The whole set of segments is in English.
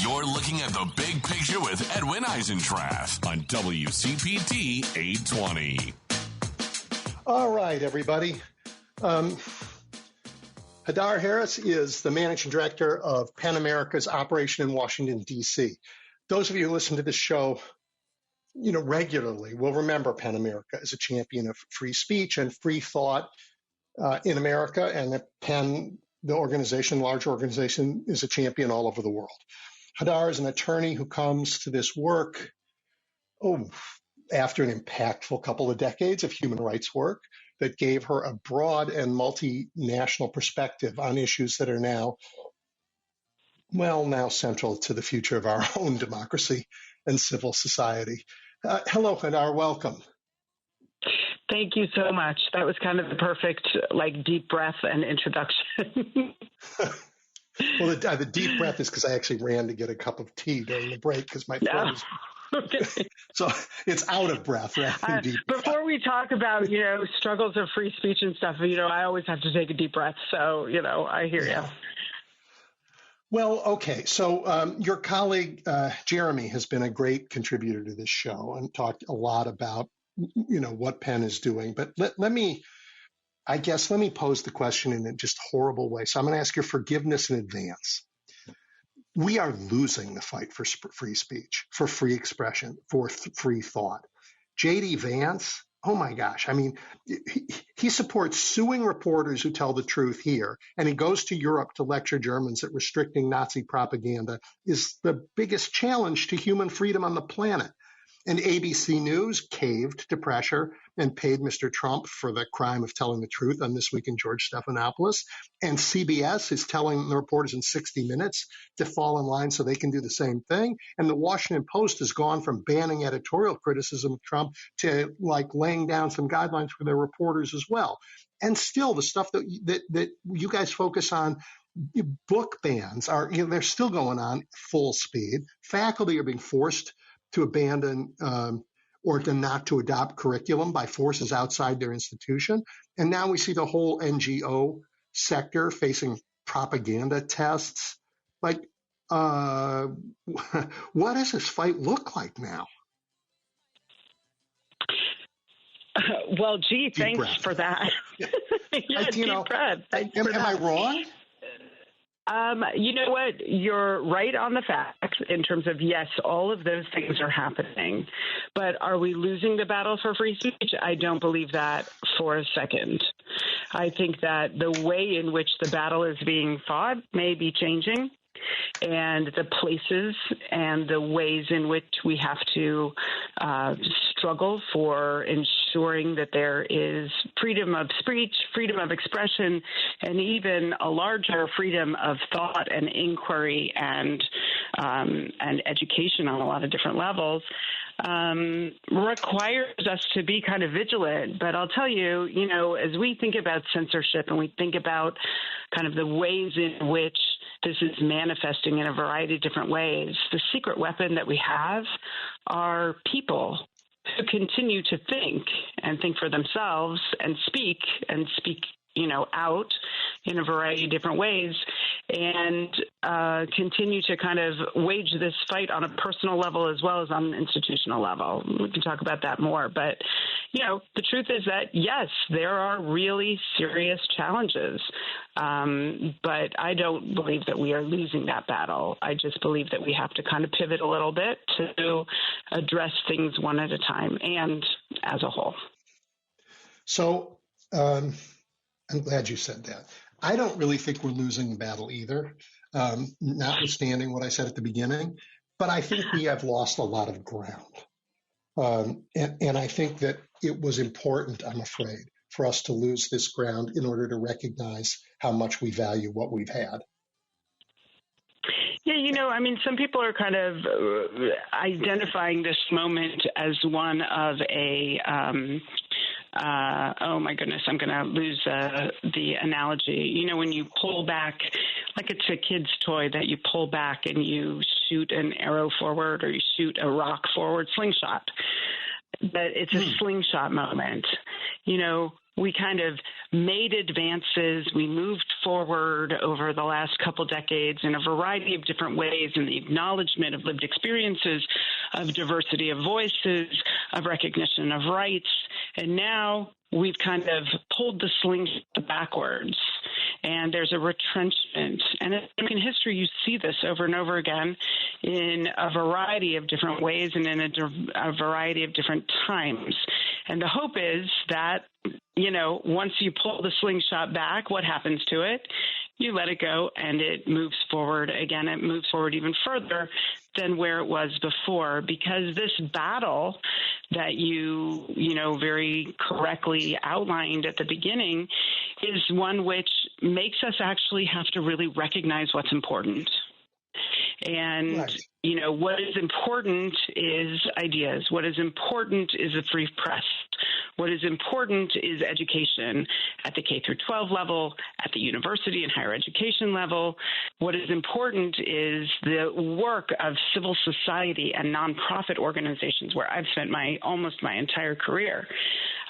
You're looking at the big picture with Edwin Eisentrath on WCPT 820. All right, everybody. Hadar Harris is the managing director of PEN America's operation in Washington, D.C. Those of you who listen to this show, regularly will remember PEN America as a champion of free speech and free thought in America, and that PEN, the organization, large organization, is a champion all over the world. Hadar is an attorney who comes to this work after an impactful couple of decades of human rights work that gave her a broad and multinational perspective on issues that are now central to the future of our own democracy and civil society. Hello, Hadar. Welcome. Thank you so much. That was kind of the perfect, deep breath and introduction. Well, the deep breath is because I actually ran to get a cup of tea during the break because my throat was... Okay. So it's out of breath. Before we talk about, struggles of free speech and stuff, I always have to take a deep breath. So, I hear you. Well, okay. So your colleague, Jeremy, has been a great contributor to this show and talked a lot about, what PEN is doing. But let me pose the question in a just horrible way. So I'm going to ask your forgiveness in advance. We are losing the fight for free speech, for free expression, for free thought. J.D. Vance, oh my gosh. I mean, he supports suing reporters who tell the truth here, and he goes to Europe to lecture Germans that restricting Nazi propaganda is the biggest challenge to human freedom on the planet. And ABC News caved to pressure and paid Mr. Trump for the crime of telling the truth on This Week in George Stephanopoulos. And CBS is telling the reporters in 60 Minutes to fall in line so they can do the same thing. And the Washington Post has gone from banning editorial criticism of Trump to laying down some guidelines for their reporters as well. And still, the stuff that you guys focus on, book bans they're still going on full speed. Faculty are being forced to abandon or to not to adopt curriculum by forces outside their institution. And now we see the whole NGO sector facing propaganda tests. What does this fight look like now? Well, gee, deep thanks breath. For that. Deep breath. Am I wrong? You know what? You're right on the facts in terms of, yes, all of those things are happening. But are we losing the battle for free speech? I don't believe that for a second. I think that the way in which the battle is being fought may be changing, and the places and the ways in which we have to struggle for ensuring that there is freedom of speech, freedom of expression, and even a larger freedom of thought and inquiry and education on a lot of different levels requires us to be kind of vigilant. But I'll tell you, as we think about censorship and we think about kind of the ways in which this is manifesting in a variety of different ways, the secret weapon that we have are people who continue to think for themselves and speak out in a variety of different ways and continue to kind of wage this fight on a personal level as well as on an institutional level. We can talk about that more. But, the truth is that, yes, there are really serious challenges. But I don't believe that we are losing that battle. I just believe that we have to kind of pivot a little bit to address things one at a time and as a whole. So I'm glad you said that. I don't really think we're losing the battle either, notwithstanding what I said at the beginning. But I think we have lost a lot of ground. And I think that it was important, I'm afraid, for us to lose this ground in order to recognize how much we value what we've had. Yeah, some people are kind of identifying this moment as one of a oh my goodness, I'm going to lose the analogy. When you pull back, like it's a kid's toy that you pull back and you shoot an arrow forward or you shoot a rock forward, slingshot. But it's a slingshot moment. we kind of made advances. We moved forward over the last couple decades in a variety of different ways in the acknowledgement of lived experiences, of diversity of voices, of recognition of rights. And now we've kind of pulled the slingshot backwards. And there's a retrenchment. And in history, you see this over and over again in a variety of different ways and in a variety of different times. And the hope is that, once you pull the slingshot back, what happens to it? You let it go and it moves forward again. It moves forward even further than where it was before, because this battle that you very correctly outlined at the beginning is one which makes us actually have to really recognize what's important. And, right. What is important is ideas. What is important is a free press. What is important is education at the K through 12 level, at the university and higher education level. What is important is the work of civil society and nonprofit organizations, where I've spent almost my entire career.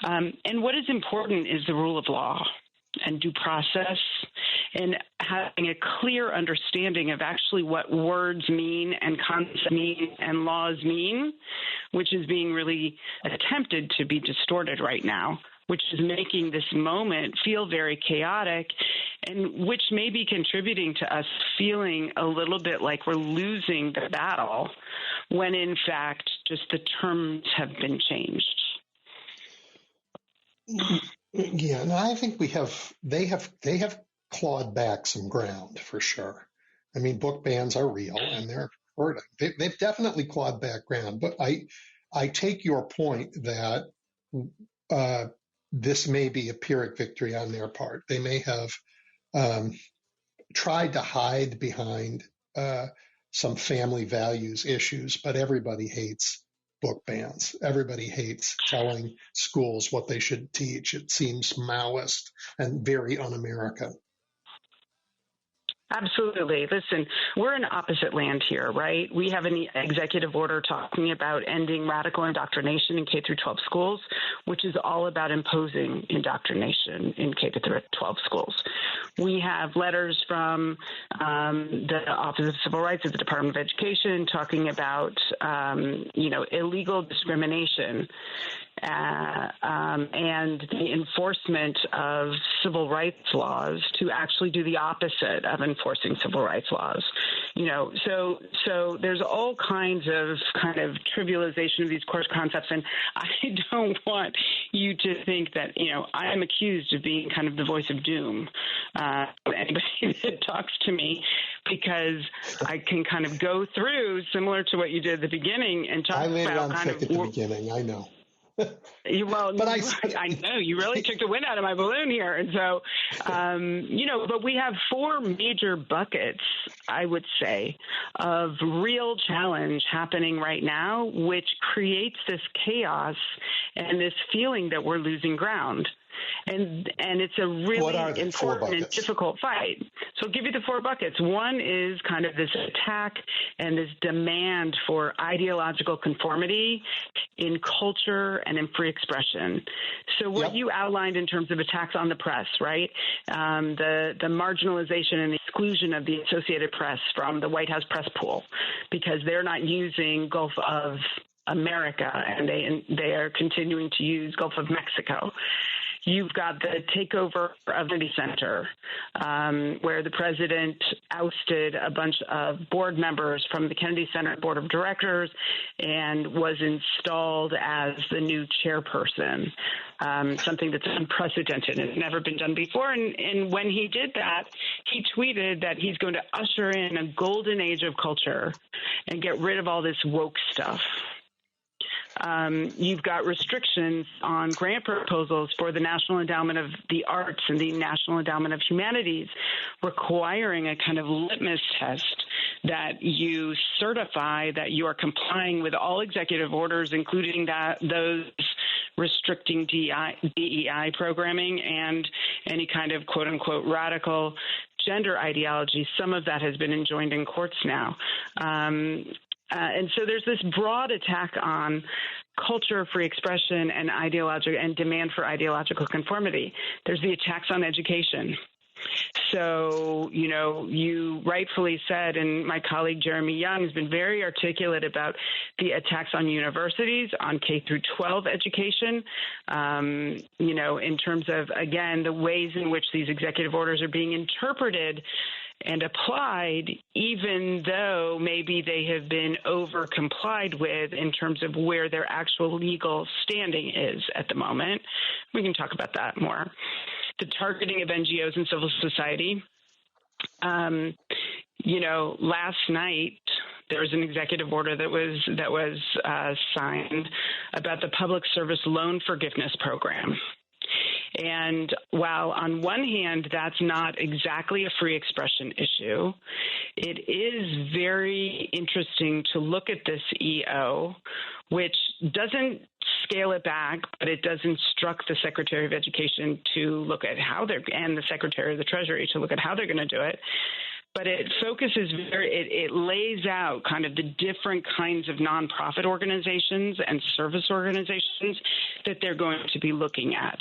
And what is important is the rule of law and due process, and having a clear understanding of actually what words mean and concepts mean and laws mean, which is being really attempted to be distorted right now, which is making this moment feel very chaotic, and which may be contributing to us feeling a little bit like we're losing the battle, when in fact just the terms have been changed. Yeah, and I think they have clawed back some ground for sure. I mean, book bans are real and they're hurting. They've definitely clawed back ground, but I take your point that this may be a Pyrrhic victory on their part. They may have tried to hide behind some family values issues, but everybody hates book bans. Everybody hates telling schools what they should teach. It seems Maoist and very un-American. Absolutely. Listen, we're in opposite land here, right? We have an executive order talking about ending radical indoctrination in K through 12 schools, which is all about imposing indoctrination in K through 12 schools. We have letters from the Office of Civil Rights at the Department of Education talking about, illegal discrimination and the enforcement of civil rights laws to actually do the opposite of enforcing civil rights laws. So there's all kinds of kind of trivialization of these core concepts, and I don't want you to think that, I'm accused of being kind of the voice of doom. Anybody that talks to me, because I can kind of go through, similar to what you did at the begining, and talk about kind of at the beginning. I know. Well, but I know you really took the wind out of my balloon here. And so, but we have four major buckets, I would say, of real challenge happening right now, which creates this chaos and this feeling that we're losing ground. And it's a really important and difficult fight. So I'll give you the four buckets. One is kind of this attack and this demand for ideological conformity in culture and in free expression. So what you outlined in terms of attacks on the press, right? The marginalization and the exclusion of the Associated Press from the White House press pool because they're not using Gulf of America and they are continuing to use Gulf of Mexico. You've got the takeover of the Kennedy Center, where the president ousted a bunch of board members from the Kennedy Center Board of Directors and was installed as the new chairperson, something that's unprecedented and never been done before. And when he did that, he tweeted that he's going to usher in a golden age of culture and get rid of all this woke stuff. You've got restrictions on grant proposals for the National Endowment of the Arts and the National Endowment of Humanities, requiring a kind of litmus test that you certify that you are complying with all executive orders, including those restricting DEI programming and any kind of quote-unquote radical gender ideology. Some of that has been enjoined in courts now. And so there's this broad attack on culture of free expression and demand for ideological conformity. There's the attacks on education. So, you rightfully said, and my colleague Jeremy Young has been very articulate about the attacks on universities, on K through 12 education, in terms of, again, the ways in which these executive orders are being interpreted and applied, even though maybe they have been over complied with in terms of where their actual legal standing is at the moment. We can talk about that more. The targeting of NGOs and civil society. Last night there was an executive order that was signed about the Public Service Loan Forgiveness Program. And while on one hand, that's not exactly a free expression issue, it is very interesting to look at this EO, which doesn't scale it back, but it does instruct the Secretary of Education to look at and the Secretary of the Treasury to look at how they're going to do it. But it focuses it lays out kind of the different kinds of nonprofit organizations and service organizations that they're going to be looking at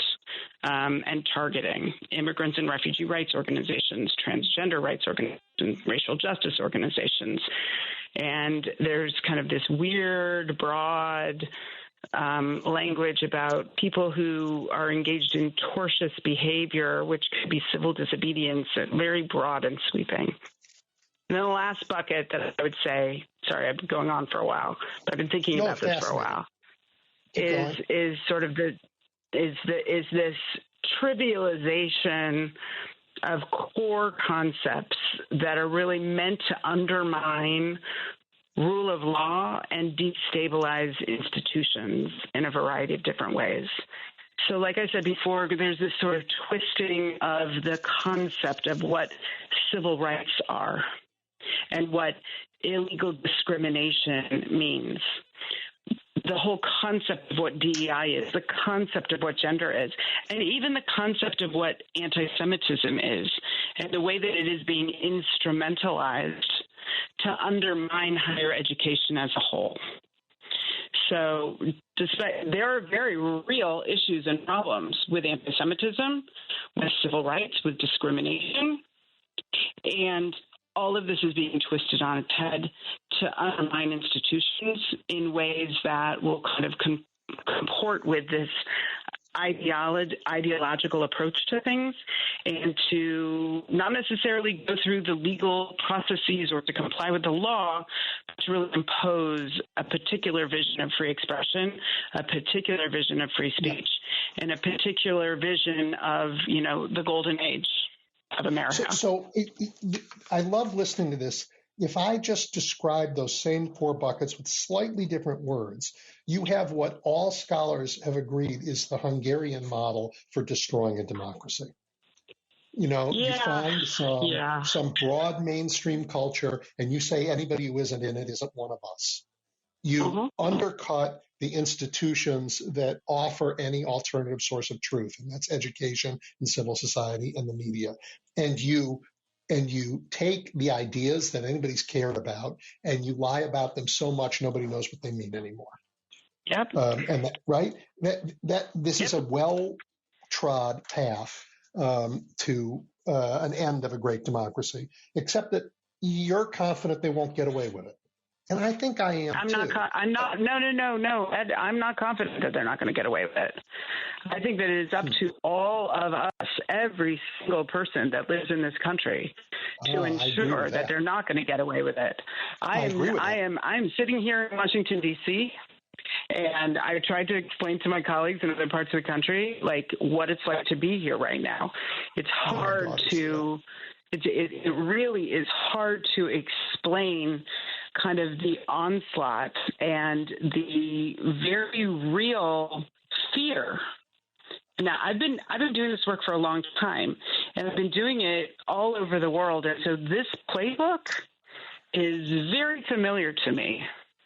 and targeting: immigrants and refugee rights organizations, transgender rights organizations, racial justice organizations. And there's kind of this weird, broad language about people who are engaged in tortious behavior, which could be civil disobedience, very broad and sweeping. And then the last bucket that I would say, sorry, I've been going on for a while, but I've been thinking about this for a while, is sort of this trivialization of core concepts that are really meant to undermine rule of law and destabilize institutions in a variety of different ways. So like I said before, there's this sort of twisting of the concept of what civil rights are and what illegal discrimination means. The whole concept of what DEI is, the concept of what gender is, and even the concept of what anti-Semitism is, and the way that it is being instrumentalized to undermine higher education as a whole. So there are very real issues and problems with anti-Semitism, with civil rights, with discrimination, and all of this is being twisted on its head to undermine institutions in ways that will kind of comport with this ideological approach to things, and to not necessarily go through the legal processes or to comply with the law, but to really impose a particular vision of free expression, a particular vision of free speech, and a particular vision of, the golden age of America. So I love listening to this. If I just describe those same four buckets with slightly different words, you have what all scholars have agreed is the Hungarian model for destroying a democracy. You find some broad mainstream culture, and you say anybody who isn't in it isn't one of us. You undercut the institutions that offer any alternative source of truth, and that's education and civil society and the media. And you take the ideas that anybody's cared about and you lie about them so much nobody knows what they mean anymore. Yep. This is a well-trod path to an end of a great democracy, except that you're confident they won't get away with it. And I think I am. No, Ed, I'm not confident that they're not going to get away with it. I think that it is up to all of us, every single person that lives in this country, to ensure that they're not going to get away with it. I'm sitting here in Washington, D.C., and I tried to explain to my colleagues in other parts of the country, what it's like to be here right now. It's hard it really is hard to explain kind of the onslaught and the very real fear. Now, I've been doing this work for a long time, and I've been doing it all over the world. And so this playbook is very familiar to me.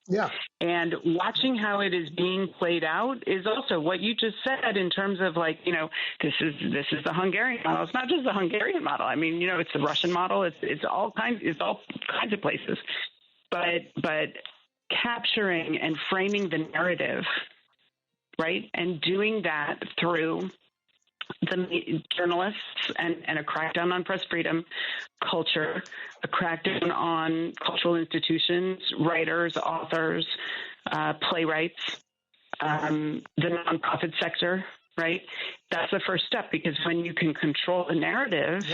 Yeah. And watching how it is being played out is also what you just said in terms of this is the Hungarian model. It's not just the Hungarian model. I mean, it's the Russian model. It's all kinds of places. But capturing and framing the narrative right? And doing that through the journalists and a crackdown on press freedom, culture, a crackdown on cultural institutions, writers, authors, playwrights, the nonprofit sector, right? That's the first step, because when you can control the narrative,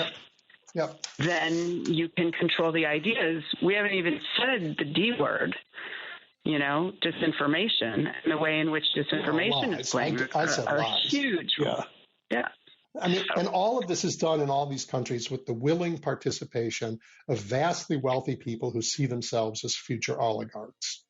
then you can control the ideas. We haven't even said the D word, disinformation, and the way in which disinformation is playing are huge. Yeah. I mean, and all of this is done in all these countries with the willing participation of vastly wealthy people who see themselves as future oligarchs.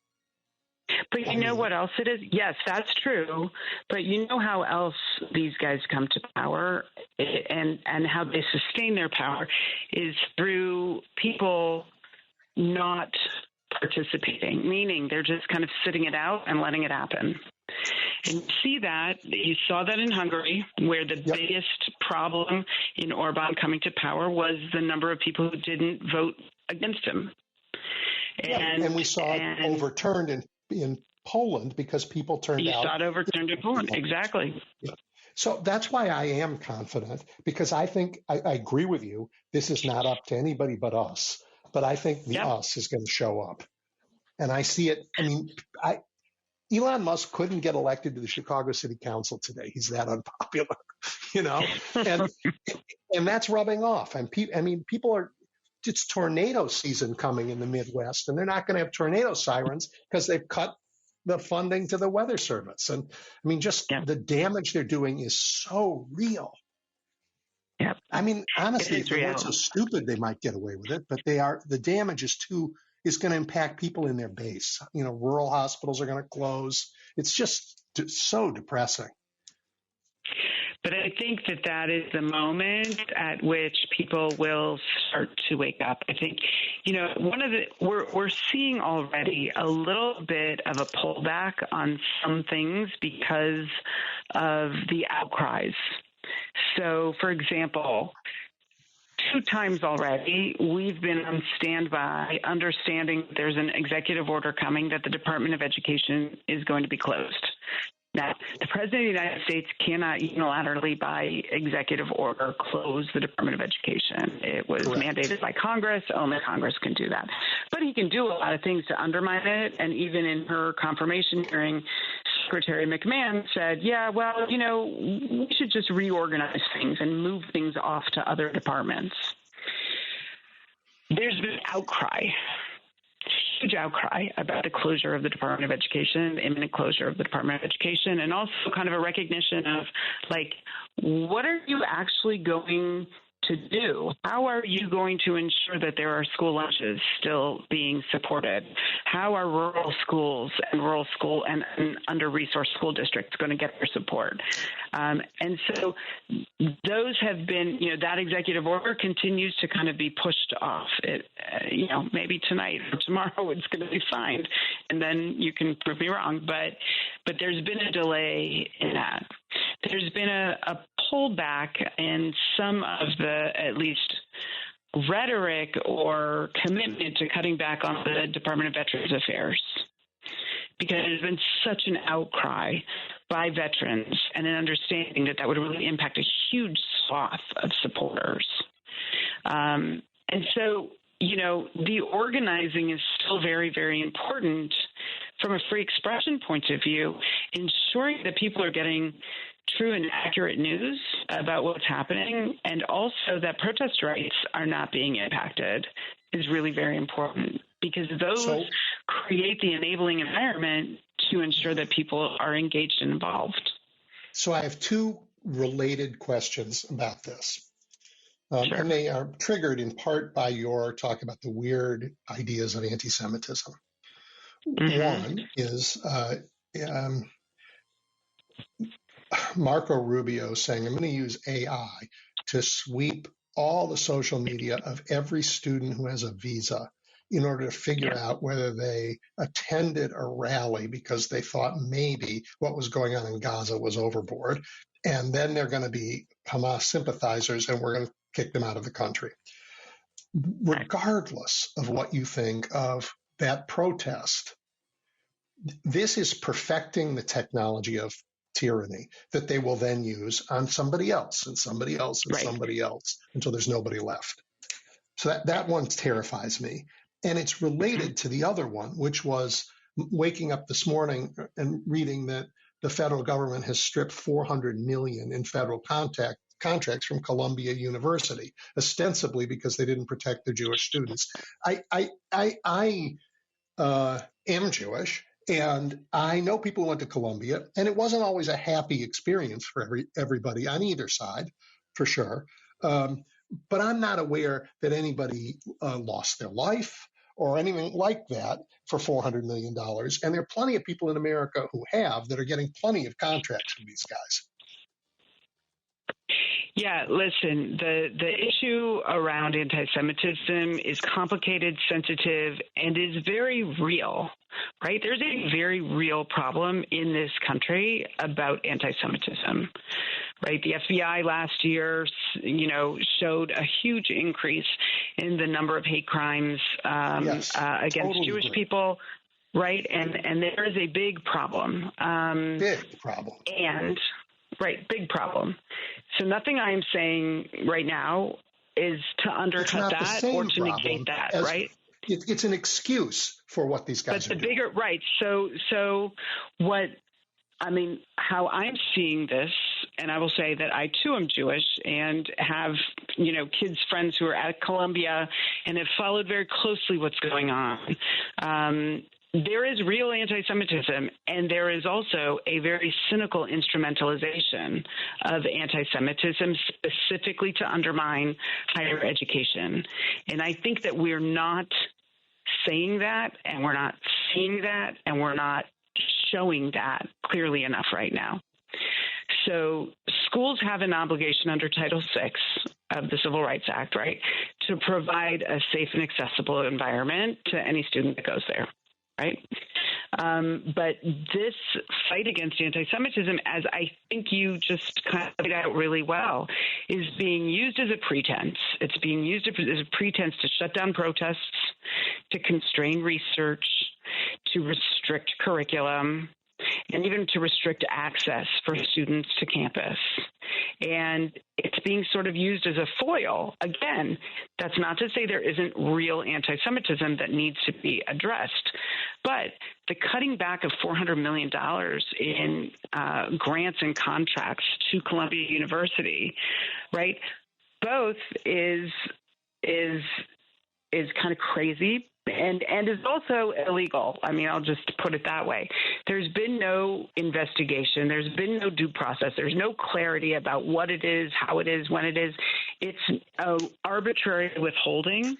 But you know what else it is? Yes, that's true. But you know how else these guys come to power and how they sustain their power is through people not participating, meaning they're just kind of sitting it out and letting it happen. And you saw that in Hungary, where the biggest problem in Orban coming to power was the number of people who didn't vote against him. And we saw it overturned in Poland because people turned out. You saw it overturned in Poland, exactly. Yeah. So that's why I am confident, because I think I agree with you. This is not up to anybody but us. But I think the us is going to show up. And I see it. I mean, Elon Musk couldn't get elected to the Chicago City Council today. He's that unpopular, and that's rubbing off. And people are. It's tornado season coming in the Midwest, and they're not going to have tornado sirens because they've cut the funding to the Weather Service. And I mean, the damage they're doing is so real. Yep. I mean, honestly, if they weren't so stupid, they might get away with it. But the damage is going to impact people in their base. Rural hospitals are going to close. It's just so depressing. But I think that is the moment at which people will start to wake up. I think, we're seeing already a little bit of a pullback on some things because of the outcries. So, for example, 2 times already, we've been on standby, understanding there's an executive order coming that the Department of Education is going to be closed. Now, the President of the United States cannot unilaterally, by executive order, close the Department of Education. It was mandated by Congress. Only Congress can do that. But he can do a lot of things to undermine it. And even in her confirmation hearing, Secretary McMahon said, we should just reorganize things and move things off to other departments. There's been outcry. Huge outcry about the closure of the Department of Education, the imminent closure of the Department of Education, and also kind of a recognition of, what are you actually going to do? How are you going to ensure that there are school lunches still being supported? How are rural schools and rural school and under-resourced school districts going to get their support? And so those have been, that executive order continues to kind of be pushed off. It, maybe tonight or tomorrow it's going to be signed, and then you can prove me wrong. But there's been a delay in that. There's been a pullback in some of the, at least, rhetoric or commitment to cutting back on the Department of Veterans Affairs, because there's been such an outcry by veterans and an understanding that would really impact a huge swath of supporters. And so, the organizing is still very, very important from a free expression point of view, ensuring that people are getting true and accurate news about what's happening, and also that protest rights are not being impacted is really very important, because those create the enabling environment to ensure that people are engaged and involved. So I have 2 related questions about this. Sure. And they are triggered in part by your talk about the weird ideas of anti-Semitism. Mm-hmm. One is Marco Rubio saying, I'm going to use AI to sweep all the social media of every student who has a visa in order to figure out whether they attended a rally because they thought maybe what was going on in Gaza was overboard. And then they're going to be Hamas sympathizers, and we're going to kick them out of the country. Regardless of what you think of that protest, this is perfecting the technology of tyranny that they will then use on somebody else and somebody else and Right. somebody else until there's nobody left. So that one terrifies me. And it's related to the other one, which was waking up this morning and reading that the federal government has stripped $400 million in federal contracts from Columbia University, ostensibly because they didn't protect their Jewish students. I am Jewish, and I know people who went to Columbia, and it wasn't always a happy experience for everybody on either side, for sure. But I'm not aware that anybody lost their life or anything like that for $400 million. And there are plenty of people in America who have that are getting plenty of contracts from these guys. Yeah, listen, the issue around anti-Semitism is complicated, sensitive, and is very real, right? There's a very real problem in this country about anti-Semitism, right? The FBI last year, showed a huge increase in the number of hate crimes against totally Jewish people, right? And there is a big problem. Big problem. Big problem. So nothing I'm saying right now is to undercut that or to negate that, right? It's an excuse for what these guys are doing. Right. So how I'm seeing this, and I will say that I too am Jewish and have, kids, friends who are at Columbia and have followed very closely what's going on. There is real anti-Semitism, and there is also a very cynical instrumentalization of anti-Semitism specifically to undermine higher education. And I think that we're not saying that, and we're not seeing that, and we're not showing that clearly enough right now. So schools have an obligation under Title VI of the Civil Rights Act, right, to provide a safe and accessible environment to any student that goes there. Right. But this fight against anti-Semitism, as I think you just kind of laid out really well, is being used as a pretense. It's being used as a pretense to shut down protests, to constrain research, to restrict curriculum, and even to restrict access for students to campus. And it's being sort of used as a foil. Again, that's not to say there isn't real anti-Semitism that needs to be addressed, but the cutting back of $400 million in grants and contracts to Columbia University, right, both is kind of crazy and is also illegal. I mean, I'll just put it that way. There's been no investigation. There's been no due process. There's no clarity about what it is, how it is, when it is. It's an arbitrary withholding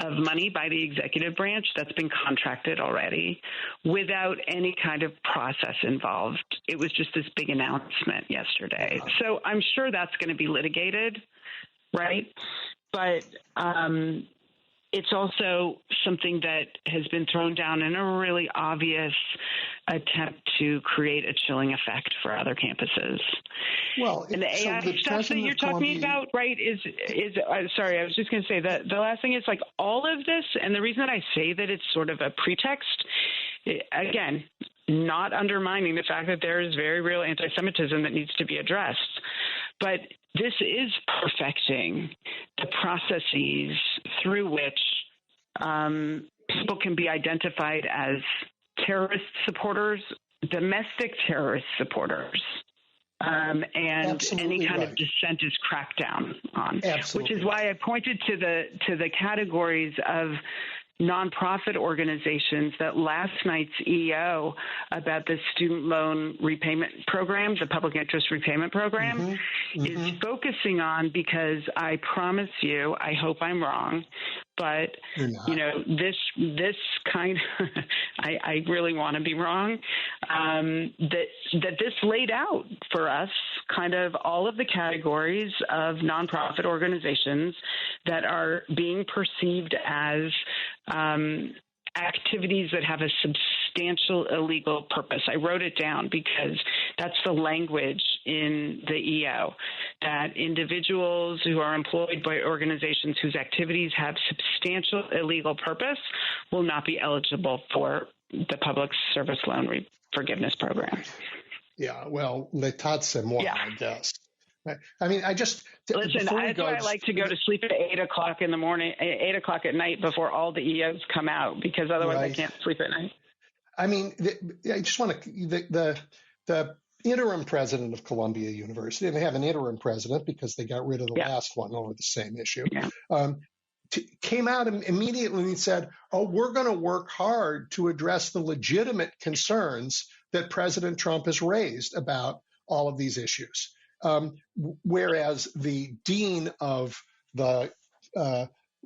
of money by the executive branch that's been contracted already without any kind of process involved. It was just this big announcement yesterday. So I'm sure that's going to be litigated, right? But it's also something that has been thrown down in a really obvious attempt to create a chilling effect for other campuses. Well, and the AI stuff that you're talking about, right, is sorry, I was just going to say that the last thing is like all of this, and the reason that I say that it's sort of a pretext, again, not undermining the fact that there is very real anti-Semitism that needs to be addressed, but this is perfecting the processes through which people can be identified as terrorist supporters, domestic terrorist supportors, and Absolutely any kind right. of dissent is cracked down on. Absolutely. Which is why I pointed to the categories of nonprofit organizations that last night's EO about the student loan repayment program, the public interest repayment program, is focusing on, because I promise you, I hope I'm wrong, but this kind of, I really want to be wrong, that this laid out for us kind of all of the categories of nonprofit organizations that are being perceived as activities that have a substantial illegal purpose. I wrote it down because that's the language in the EO, that individuals who are employed by organizations whose activities have substantial illegal purpose will not be eligible for the public service loan forgiveness program. Yeah, well, l'état c'est moi, Yeah. I guess. I mean, Listen, that's why I like to go to sleep at 8:00 in the morning, 8:00 at night before all the EOs come out, because otherwise I can't sleep at night. I mean, I just want to, the interim president of Columbia University, and they have an interim president because they got rid of the last one over the same issue, came out immediately and said, oh, we're going to work hard to address the legitimate concerns that President Trump has raised about all of these issues. Whereas the dean of the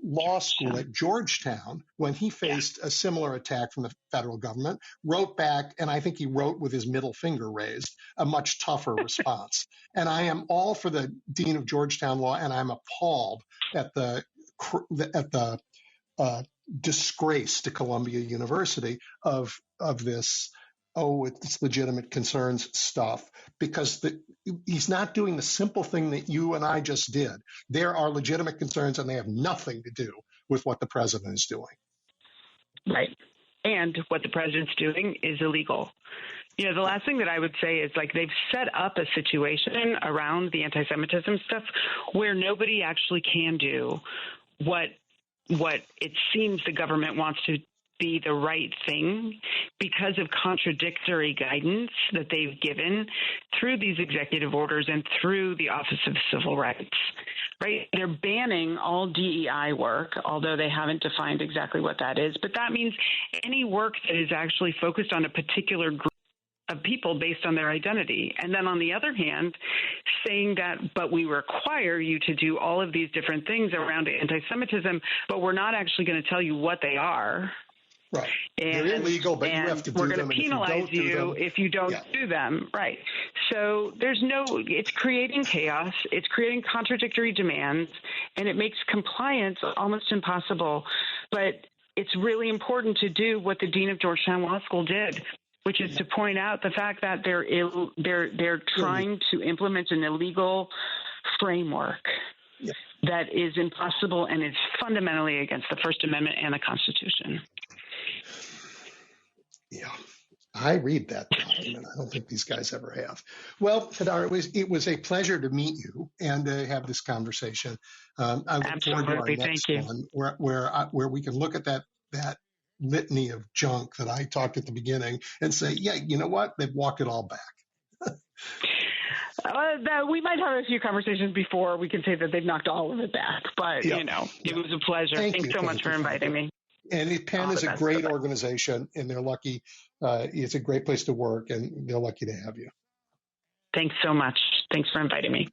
law school at Georgetown, when he faced a similar attack from the federal government, wrote back, and I think he wrote with his middle finger raised, a much tougher response. And I am all for the dean of Georgetown law, and I'm appalled at the disgrace to Columbia University of this, oh, it's legitimate concerns stuff, because he's not doing the simple thing that you and I just did. There are legitimate concerns, and they have nothing to do with what the president is doing. Right. And what the president's doing is illegal. You know, the last thing that I would say is, like, they've set up a situation around the anti-Semitism stuff where nobody actually can do what it seems the government wants to be the right thing, because of contradictory guidance that they've given through these executive orders and through the Office of Civil Rights, right? They're banning all DEI work, although they haven't defined exactly what that is. But that means any work that is actually focused on a particular group of people based on their identity. And then on the other hand, saying that, but we require you to do all of these different things around anti-Semitism, but we're not actually going to tell you what they are. Right. They're illegal, but you have to do them. We're going to penalize you if you don't do them. Right. So it's creating chaos. It's creating contradictory demands, and it makes compliance almost impossible. But it's really important to do what the dean of Georgetown Law School did, which is to point out the fact that they're trying to implement an illegal framework that is impossible and is fundamentally against the First Amendment and the Constitution. Yeah, I read that document. I don't think these guys ever have. Well, Hadar, it was a pleasure to meet you and to have this conversation. I look forward to our next one where we can look at that litany of junk that I talked at the beginning and say, yeah, you know what? They've walked it all back. We might have a few conversations before we can say that they've knocked all of it back. But, it was a pleasure. Thanks so much for inviting me. And Penn is a great organization, and they're lucky. It's a great place to work, and they're lucky to have you. Thanks so much. Thanks for inviting me.